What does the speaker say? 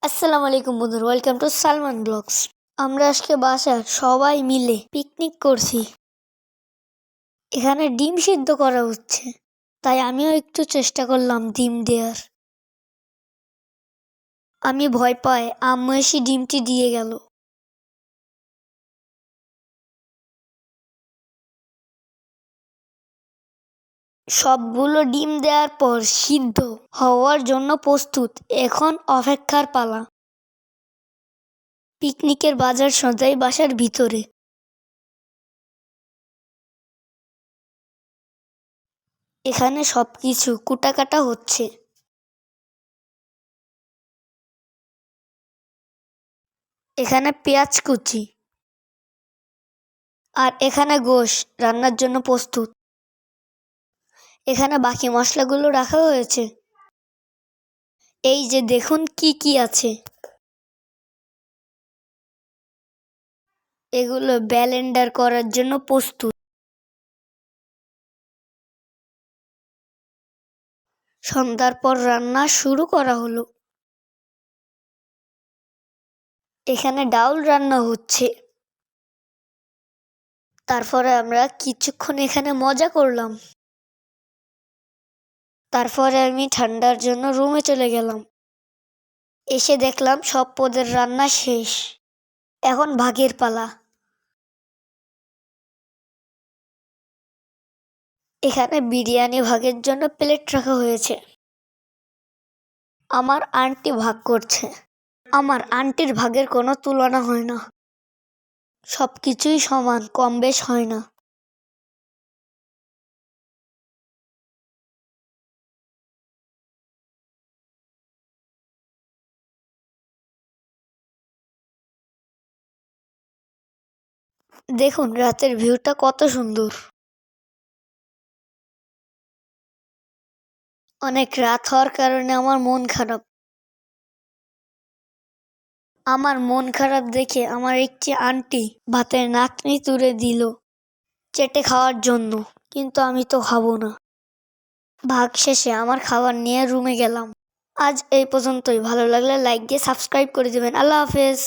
আসসালামু আলাইকুম বন্ধুরা, ওয়েলকাম টু সালমান ব্লগস। আমরা আজকে বাসার সবাই মিলে পিকনিক করছি। এখানে ডিম সিদ্ধ করা হচ্ছে, তাই আমিও একটু চেষ্টা করলাম ডিম দেওয়ার। আমি ভয় পাই, আম্মু এসে ডিমটি দিয়ে গেল। সবগুলো ডিম দেওয়ার পর সিদ্ধ হওয়ার জন্য প্রস্তুত। এখন অপেক্ষার পালা। পিকনিকের বাজার সদাই বাসার ভিতরে। এখানে সবকিছু কুটাকাটা হচ্ছে। এখানে পেঁয়াজ কুচি আর এখানে গোশ রান্নার জন্য প্রস্তুত। এখানে বাকি মশলাগুলো রাখা হয়েছে। এই যে দেখুন কি কি আছে। এগুলো ব্লেন্ডার করার জন্য প্রস্তুত। সন্ধ্যার পর রান্না শুরু করা হলো। এখানে ডাউল রান্না হচ্ছে। তারপরে আমরা কিছুক্ষণ এখানে মজা করলাম। তারপরে আমি ঠান্ডার জন্য রুমে চলে গেলাম। এসে দেখলাম সব পদের রান্না শেষ। এখন ভাগের পালা। এখানে বিরিয়ানি ভাগের জন্য প্লেট রাখা হয়েছে। আমার আন্টি ভাগ করছে। আমার আন্টির ভাগের কোনো তুলনা হয় না। সব কিছুই সমান, কম বেশ হয় না। দেখুন রাতের ভিউটা কত সুন্দর। অনেক রাত হওয়ার কারণে আমার মন খারাপ। আমার মন খারাপ দেখে আমার একটি আন্টি ভাতের নাতনি তুলে দিল চেটে খাওয়ার জন্য, কিন্তু আমি তো খাবো না। ভাগ শেষে আমার খাবার নিয়ে রুমে গেলাম। আজ এই পর্যন্তই। ভালো লাগলে লাইক দিয়ে সাবস্ক্রাইব করে দেবেন। আল্লাহ হাফেজ।